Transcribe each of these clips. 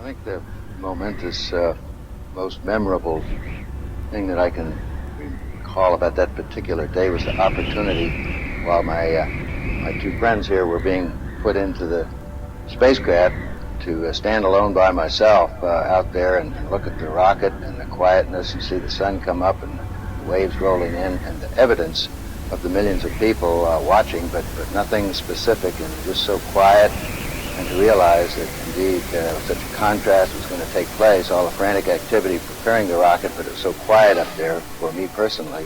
think the momentous, most memorable thing that I can recall about that particular day was the opportunity while my two friends here were being put into the spacecraft to stand alone by myself out there and look at the rocket and the quietness and see the sun come up and the waves rolling in and the evidence of the millions of people watching, but nothing specific and just so quiet, and to realize that indeed such a contrast was going to take place, all the frantic activity preparing the rocket, but it was so quiet up there for me personally,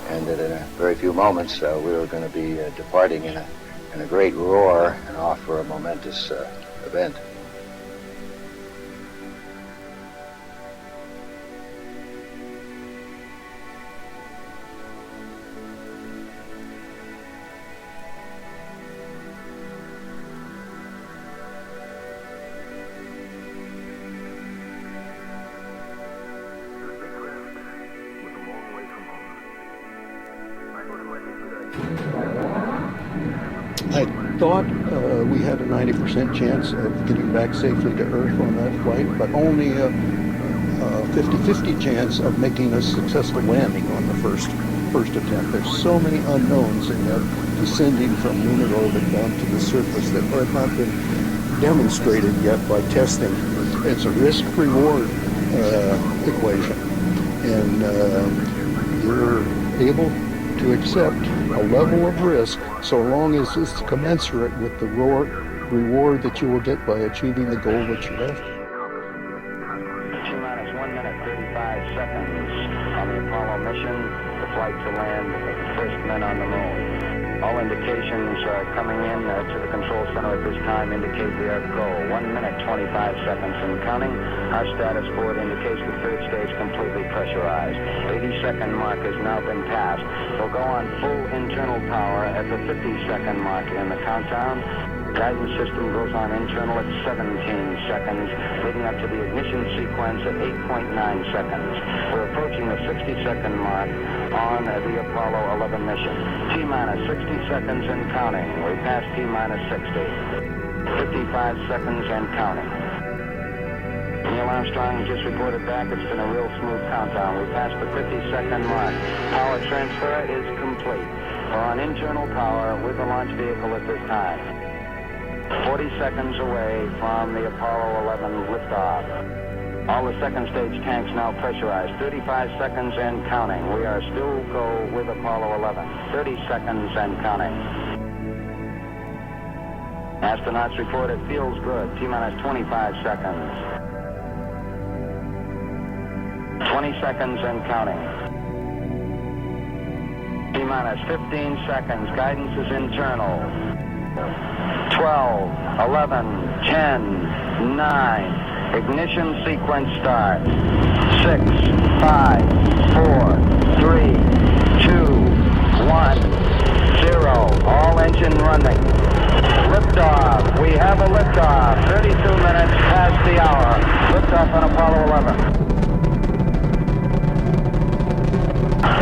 and that in a very few moments we were going to be departing in a great roar and off for a momentous event. I thought we had a 90% chance of getting back safely to Earth on that flight, but only a 50-50 chance of making a successful landing on the first attempt. There's so many unknowns in that descending from lunar orbit down to the surface that have not been demonstrated yet by testing. It's a risk-reward equation, and you're able to accept a level of risk so long as it's commensurate with the reward that you will get by achieving the goal that you have. T-minus 1 minute, 35 seconds on the Apollo mission. The flight to land the first men on the moon. All indications coming in to the control center at this time indicate we are go. 1 minute, 25 seconds and counting. Our status board indicates the third stage completely pressurized. 80-second mark has now been passed. We'll go on full internal power at the 50-second mark in the countdown. Guidance system goes on internal at 17 seconds, leading up to the ignition sequence at 8.9 seconds. We're approaching the 60-second mark on the Apollo 11 mission. T-minus 60 seconds and counting. We passed T-minus 60. 55 seconds and counting. Neil Armstrong just reported back. It's been a real smooth countdown. We passed the 50-second mark. Power transfer is complete. We're on internal power with the launch vehicle at this time. 40 seconds away from the Apollo 11 liftoff. All the second stage tanks now pressurized. 35 seconds and counting. We are still go with Apollo 11. 30 seconds and counting. Astronauts report it feels good. T-minus 25 seconds. 20 seconds and counting. T-minus 15 seconds. Guidance is internal. 12, 11, 10, 9. Ignition sequence start. 6, 5, 4, 3, 2, 1, 0. All engine running. Liftoff. We have a liftoff. 32 minutes past the hour. Liftoff on Apollo 11.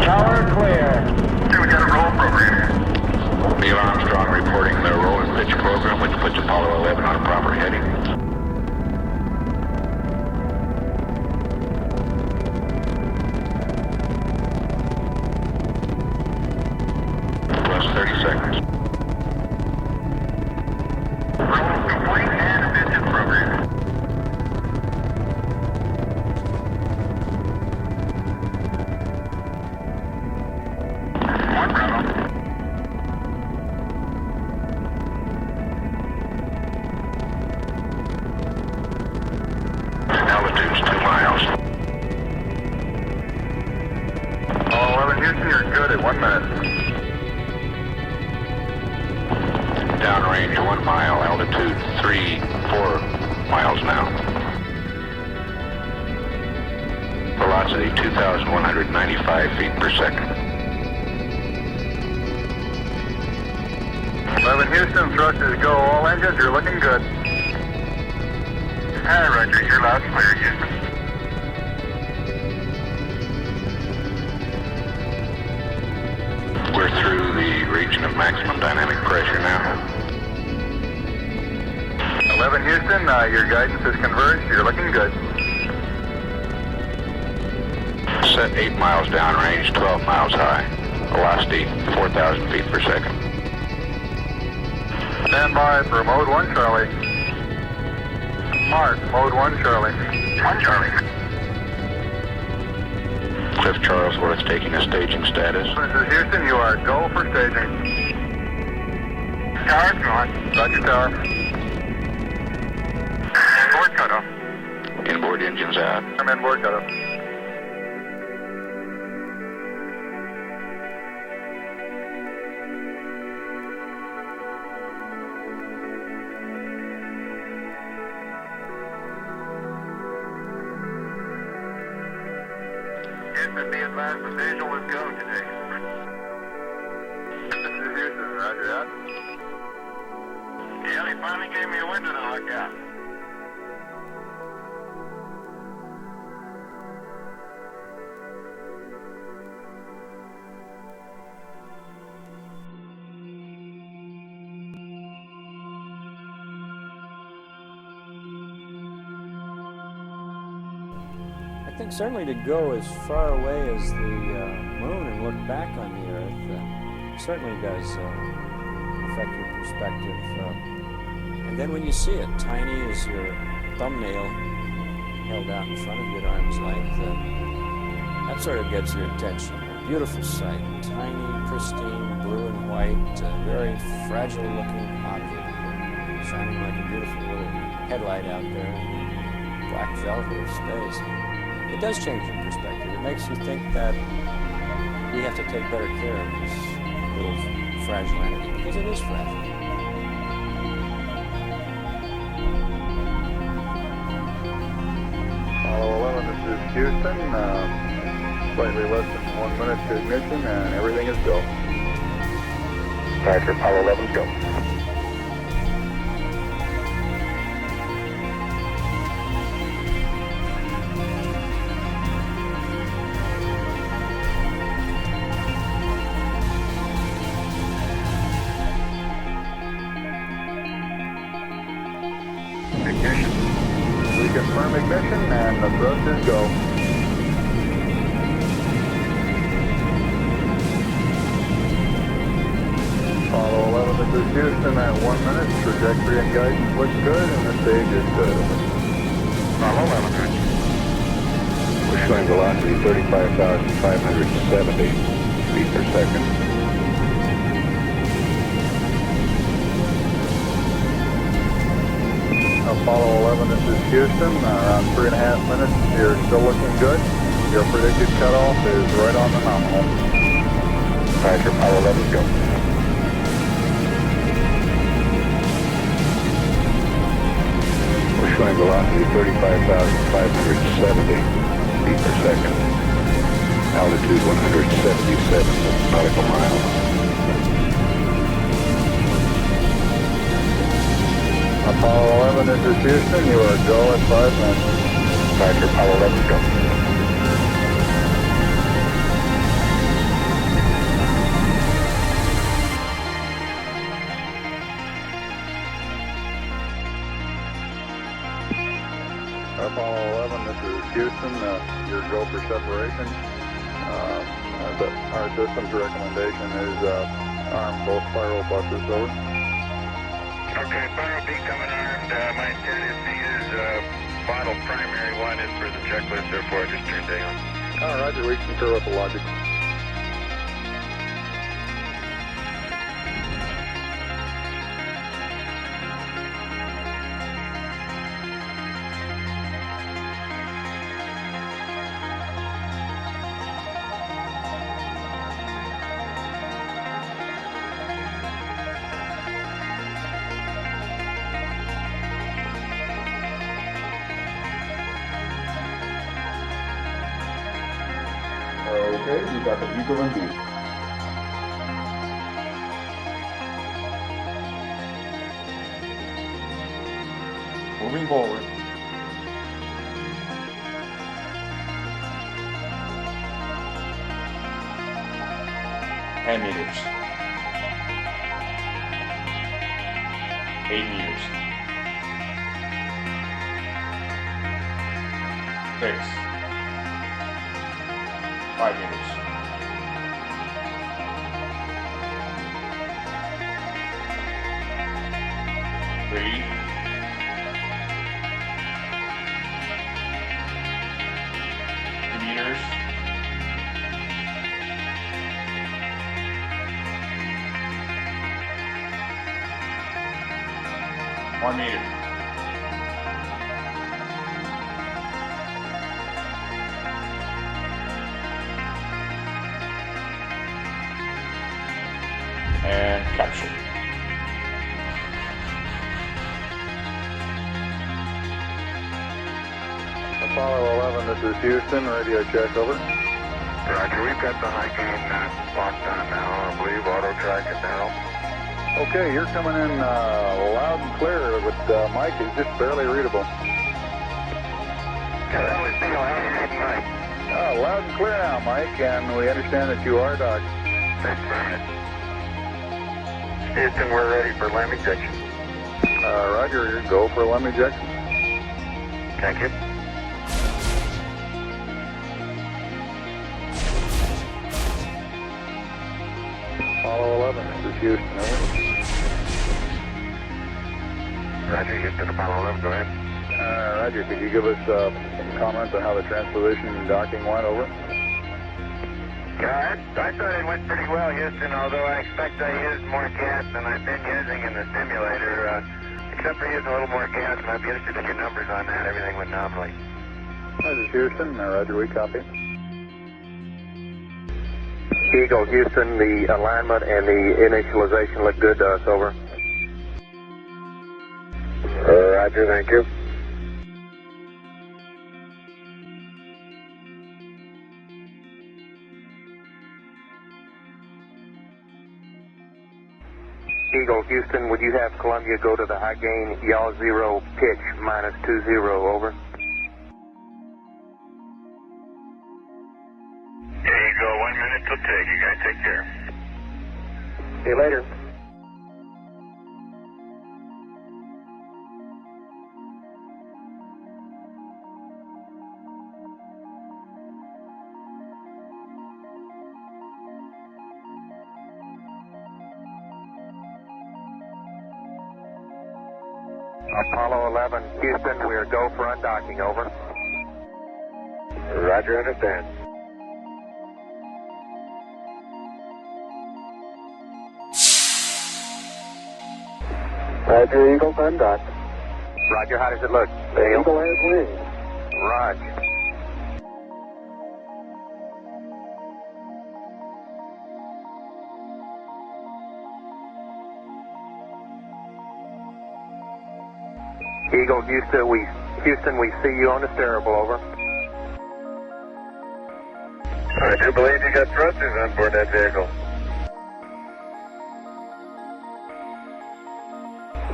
Tower clear. We got a roll program. Neil Armstrong reporting the roll and pitch program, which puts Apollo 11 on a proper heading. Plus 30 seconds. Roll complete and engine program. One Bravo. Altitude's 2 miles. All 11 Houston, you're good at 1 minute. Downrange 1 mile, altitude 4 miles now. Velocity 2,195 feet per second. 11 Houston, thrusters go. All engines, you're looking good. Hi, Roger. You're loud and clear, Houston. We're through the region of maximum dynamic pressure now. 11 Houston, your guidance is converged. You're looking good. Set 8 miles downrange, 12 miles high. Velocity 4,000 feet per second. Stand by for mode 1 Charlie. Mark, mode 1 Charlie. 1 Charlie. Cliff Charlesworth taking a staging status. This is Houston, you are go for staging. Tower's going. Roger, tower. Inboard cutoff. Inboard engines out. I'm inboard cutoff. Houston, be advised the visual is go today. This is Houston, roger that. Yeah, they finally gave me a window to look at. I think certainly to go as far away as the moon and look back on the Earth certainly does affect your perspective. And then when you see it, tiny as your thumbnail held out in front of you at arm's length, that sort of gets your attention. A beautiful sight, tiny, pristine, blue and white, very fragile-looking object, shining like a beautiful little headlight out there in black velvet of space. It does change your perspective. It makes you think that we have to take better care of this little fragile entity, because it is fragile. Apollo 11, this is Houston. Slightly less than 1 minute to ignition, and everything is go. Roger, Apollo 11's go. We confirm ignition, and the thrust is go. Apollo 11, this is Houston at 1 minute. Trajectory and guidance looks good, and the stage is good. Apollo 11. We're showing velocity 35,570 feet per second. Apollo 11, this is Houston. Around 3.5 minutes. You're still looking good. Your predicted cutoff is right on the nominal. Roger, Apollo 11's go. We're showing velocity 35,570 feet per second. Altitude 177 nautical miles. Apollo 11, this is Houston. You are go at 5 minutes. Roger, Apollo 11's go. Apollo 11, this is Houston. Your go for separation. Our system's recommendation is arm both spiral buses over. Okay, spiral B coming armed. My intent is to use bottle primary one is for the checklist, therefore I just turned down. Roger, we concur with the logic. Okay, we got the Eagle and Beast. Moving forward. meters. 8 meters. 6. 5 meters. 3. 2 meters. 1 meter. And capture. Apollo 11, this is Houston, radio check, over. Roger, we've got the high gain locked on now. I believe auto track it now. Okay, you're coming in loud and clear, but Mike is just barely readable. That was Neil. How are you reading, Mike? Loud and clear now, Mike, and we understand that you are docked. Thanks, Brian. Houston, we're ready for land ejection. Roger, go for LEM ejection. Thank you. Apollo 11, this is Houston, over. Roger, Houston, Apollo 11, go ahead. Roger, could you give us some comments on how the transposition and docking went, over? Yeah, I thought it went pretty well, Houston, although I expect I used more gas than I've been using in the simulator. Except for using a little more gas, and I'd be interested in your numbers on that. Everything went nominally. This is Houston, Roger, we copy. Eagle, Houston, the alignment and the initialization look good to us, over. Roger, thank you. Eagle, Houston, would you have Columbia go to the high gain, yaw 0, pitch -20, over? There you go, 1 minute till take. You guys take care. See you later. Apollo 11, Houston, we're go for undocking, over. Roger, understand. Roger, Eagle, undock. Roger, how does it look? The Eagle has wings. Roger. Eagle, Houston, we see you on the steerable, over. I do believe you got thrusters on board that vehicle.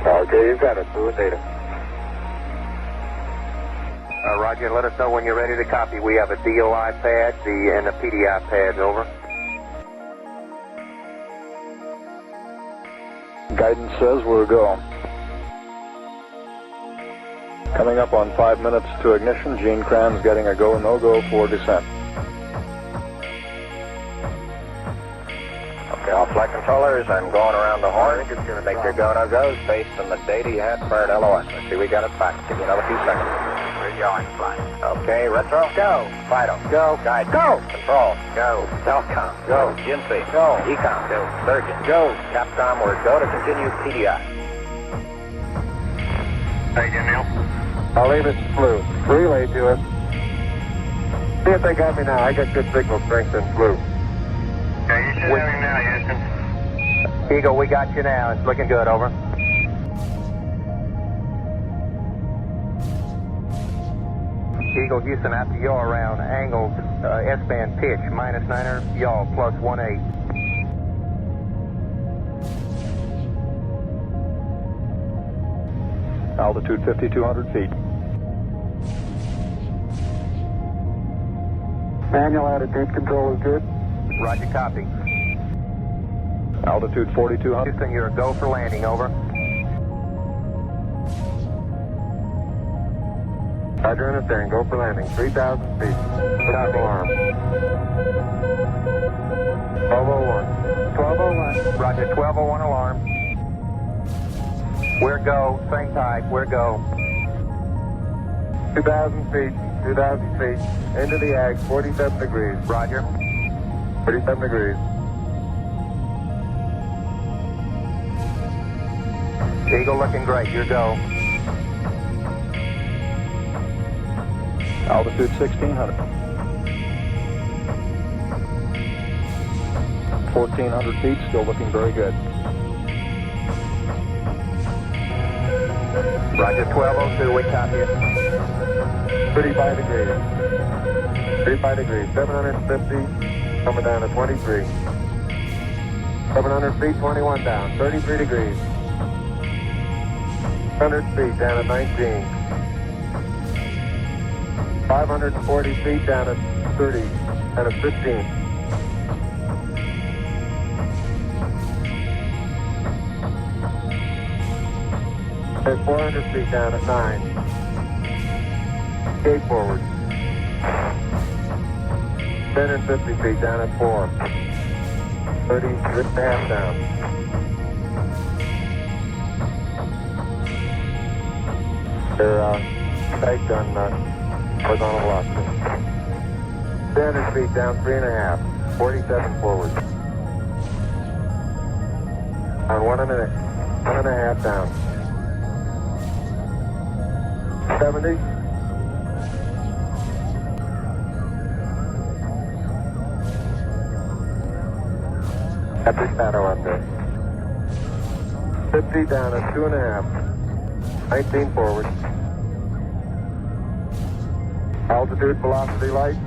Okay, you got it. Do data. Roger, let us know when you're ready to copy. We have a DOI pad and a PDI pad, over. Guidance says we're go. Coming up on 5 minutes to ignition, Gene Kranz getting a go, no-go for descent. Okay, all flight controllers, I'm going around the horn. I think it's going to make your go, no-goes based on the data you had prior to LOS. Let's see, we got it back. Give you another few seconds. We're going, flying. Okay, retro, go. Fido, go. Guide, go. Control, go. Telcom, go. Gincy, go. Ecom, go. Surgeon, go. Capcom, we're go to continue PDI. How you doing, Neil? I'll leave it blue. Relay to it. See if they got me now. I got good signal strength in blue. Okay, you should have him now, Houston. Eagle, we got you now. It's looking good, over. Eagle, Houston, after yaw around, angled S-band pitch, -9er, yaw, +18. Altitude 5,200 feet. Manual attitude control is good. Roger, copy. Altitude 4,200. Houston, you're a go for landing, over. Roger, understand. Go for landing. 3,000 feet. Without alarm. 1201. 1201. Roger, 1201 alarm. We're go. Same type. We're go. 2,000 feet. 2,000 feet. Into the ag. 47 degrees. Roger. 47 degrees. Eagle looking great. Your go. Altitude 1,600. 1,400 feet. Still looking very good. Roger, 1202. We copy it. 35 degrees. 35 degrees. 750. Coming down to 23. 700 feet. 21 down. 33 degrees. 100 feet down at 19. 540 feet down at 30 and at 15. At 400 feet down at 9. Gate forward. 1050 feet down at 4. 30 and a half down. They're tagged on horizontal velocity. 300 feet down, 3.5. 47 forward. On 1.5 down. 70. At the shadow out there. 50 down at 2.5. 19 forward. Altitude, velocity, light.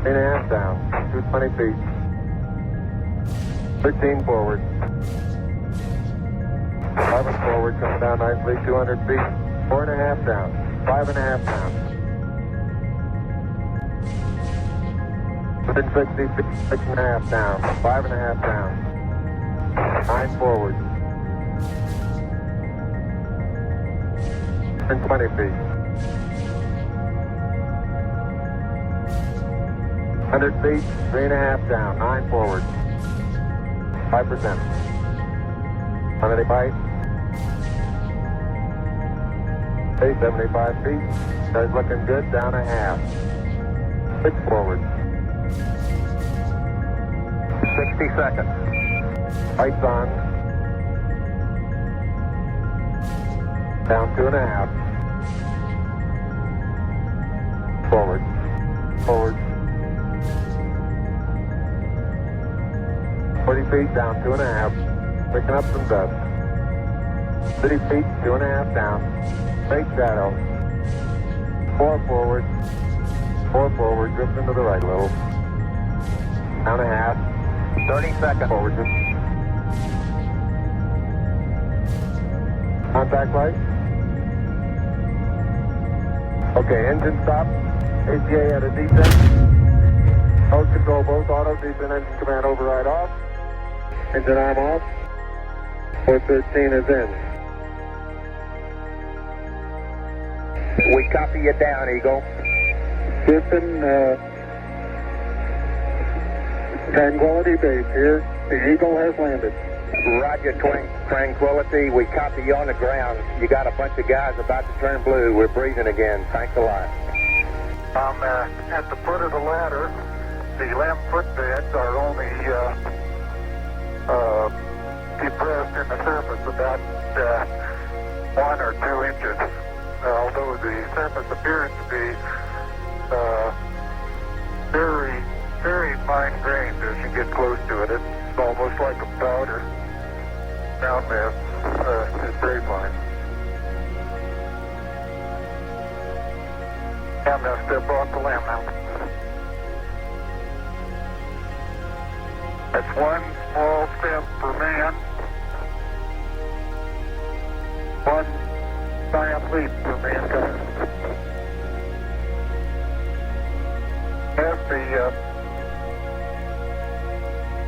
3.5 down. 220 feet. 13 forward. 11 forward, coming down nicely. 200 feet. 4.5 down. 5.5 down. Within 60 feet. 6.5 down. 5.5 down. 9 forward. And 20 feet. 100 feet, 3.5 down, 9 forward. 5%. On any bite. Okay, 75 feet. Guys looking good, down a half. 6 forward. 60 seconds. Lights on. Down 2.5. Forward. Forward. 40 feet down 2.5. Picking up some dust. 30 feet, 2.5 down. Straight shadow. 4 forward. 4 forward. Drift into the right a little. Down a half. 30 seconds. Forward. Contact light. Okay, engine stop. ACA at a descent. Nose control both auto, descent engine command override off. Engine arm off. 413 is in. We copy you down, Eagle. Houston, Tranquility Base here. The Eagle has landed. Roger, Tranquility. We copy you on the ground. You got a bunch of guys about to turn blue. We're breathing again. Thanks a lot. I'm at the foot of the ladder. The lamp footbeds are only depressed in the surface about 1 or 2 inches. Although the surface appears to be very, very fine grained as you get close to it. It's almost like a powder. Ground mass is very fine. I'm going to step off the lamp now. That's one small step for man, one giant leap for mankind. As the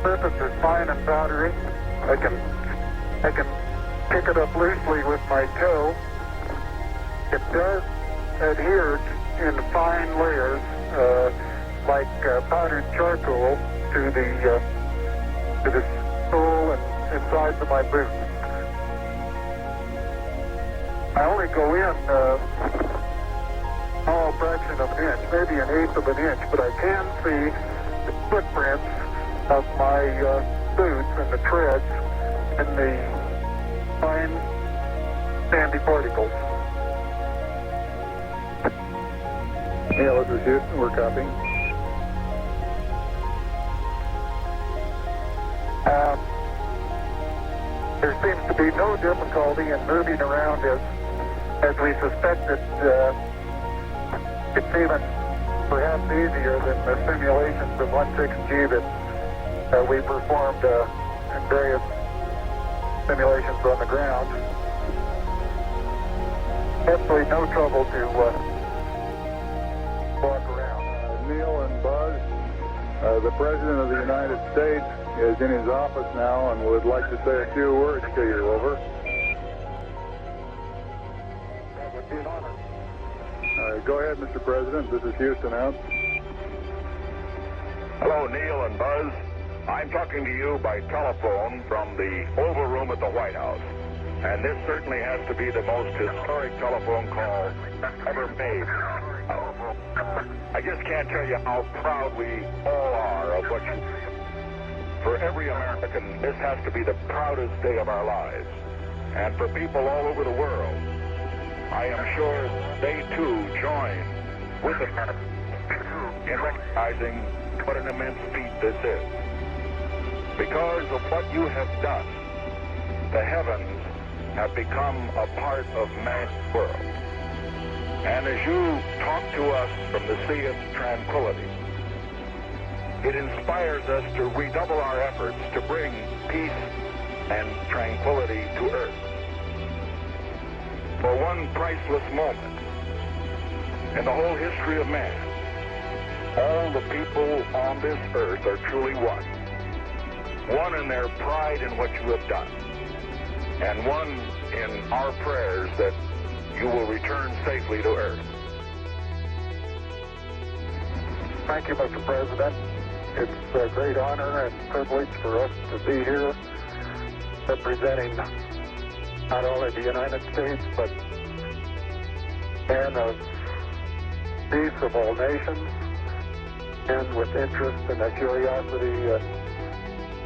surface is fine and powdery, I can pick it up loosely with my toe. It does adhered in fine layers, like powdered charcoal, to the sole and sides of my boots. I only go in a small fraction of an inch, maybe an eighth of an inch, but I can see the footprints of my boots and the treads and the fine sandy particles. Yeah, this is Houston. We're copying. There seems to be no difficulty in moving around as we suspected. It's even perhaps easier than the simulations of 16G that we performed in various simulations on the ground. Absolutely no trouble to walk around. Neil and Buzz, the President of the United States is in his office now and would like to say a few words to you. Over. That would be an honor. Go ahead, Mr. President. This is Houston out. Hello, Neil and Buzz. I'm talking to you by telephone from the Oval Room at the White House. And this certainly has to be the most historic telephone call ever made. I just can't tell you how proud we all are of what you... For every American, this has to be the proudest day of our lives. And for people all over the world, I am sure they too join with us in recognizing what an immense feat this is. Because of what you have done, the heavens have become a part of man's world. And as you talk to us from the sea of tranquility, it inspires us to redouble our efforts to bring peace and tranquility to earth. For one priceless moment in the whole history of man, all the people on this earth are truly one. One in their pride in what you have done, and one in our prayers that you will return safely to earth. Thank you, Mr. President. It's a great honor and privilege for us to be here representing not only the United States, but men of peace of all nations, and with interest and a curiosity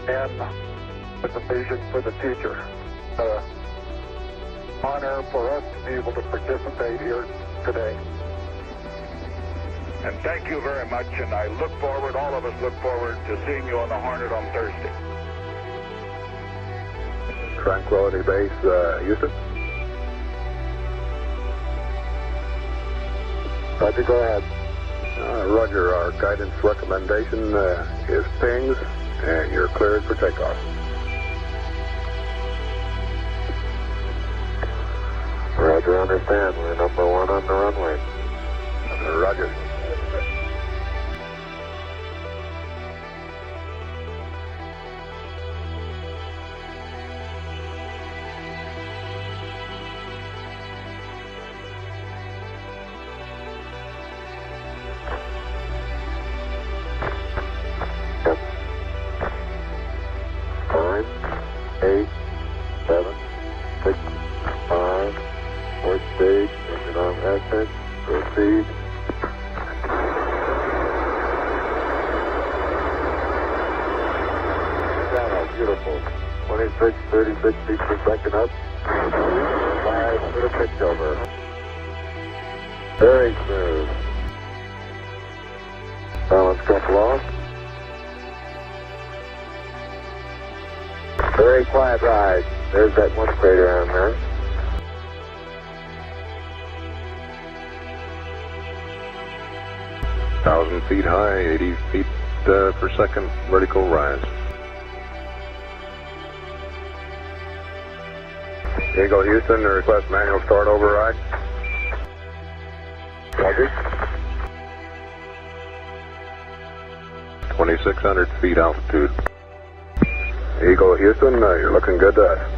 and with a vision for the future. Honor for us to be able to participate here today. And thank you very much, and I look forward, all of us look forward to seeing you on the Hornet on Thursday. Tranquility Base, Houston. Roger, go ahead. Roger, our guidance recommendation is pings, and you're cleared for takeoff. Roger, understand. We're number one on the runway. Roger. Proceed. Beautiful. 26, 36 feet per second up. 5 for the pitch over. Very smooth. Balance couple off. Very quiet ride. There's that one crater on there. Feet high, 80 feet per second vertical rise. Here you go, Houston. Request manual start override. Roger. 2,600 feet altitude. Here you go, Houston. You're looking good to us. Roger.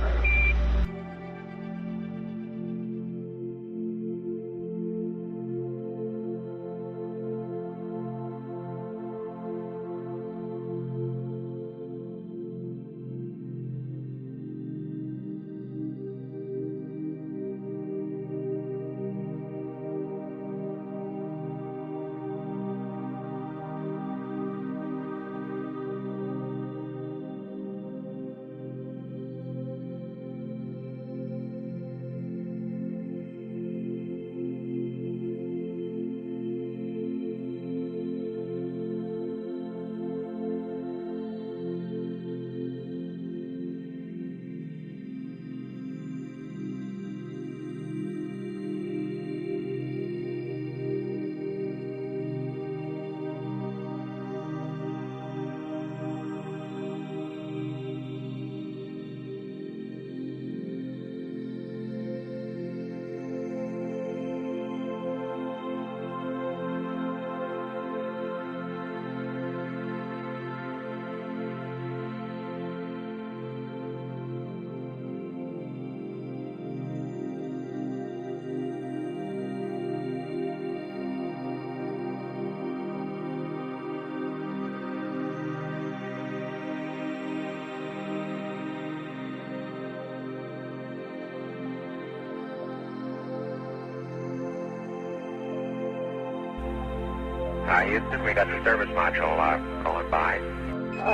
Houston, we got the service module calling by.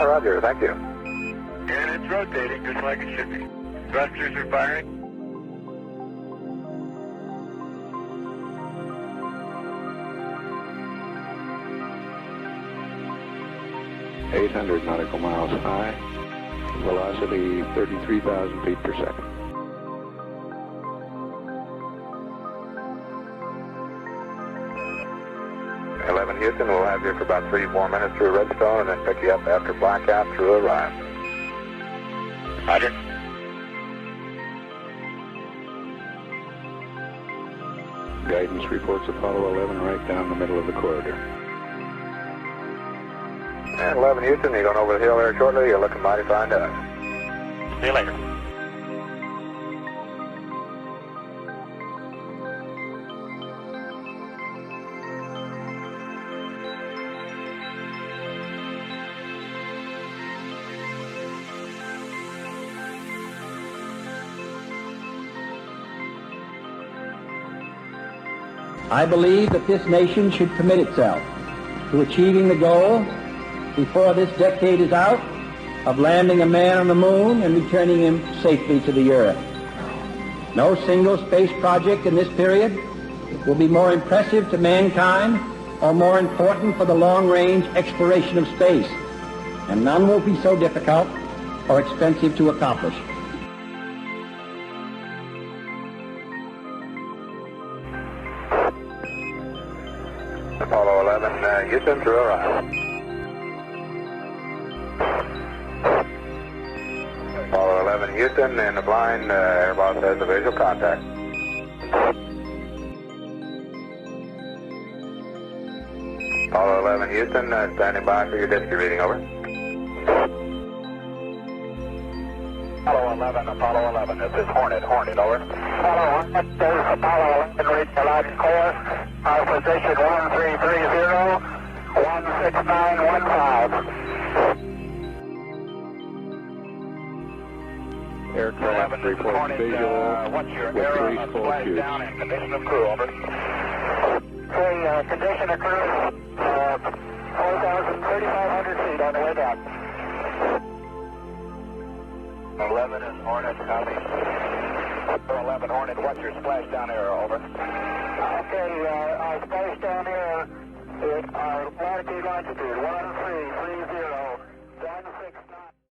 Roger, thank you. And it's rotating just like it should be. Thrusters are firing. 800 nautical miles high, velocity 33,000 feet per second. Houston, we'll have you for about 3 more minutes through Redstone and then pick you up after blackout through Orion. Roger. Guidance reports Apollo 11 right down the middle of the corridor. And 11 Houston, you're going over the hill there shortly. You're looking mighty fine to us. See you later. I believe that this nation should commit itself to achieving the goal, before this decade is out, of landing a man on the moon and returning him safely to the earth. No single space project in this period will be more impressive to mankind or more important for the long-range exploration of space, and none will be so difficult or expensive to accomplish. Apollo 11, Houston through Orion. Apollo 11, Houston, in the blind, Airbus has a visual contact. Apollo 11, Houston, standing by for your disk reading, over. Apollo 11, this is Hornet, over. Apollo 11, this is Apollo 11, read the loud and clear. Our position 1330, 16915. Aircraft reports visual what's your with error 3 on full splash tubes. down and condition of crew, over. Okay, condition of crew, 3,500 feet on the way down. 11 is Hornet, copy. 11 Hornet, what's your splashdown error, over? Okay, our splashdown error is our latitude, longitude,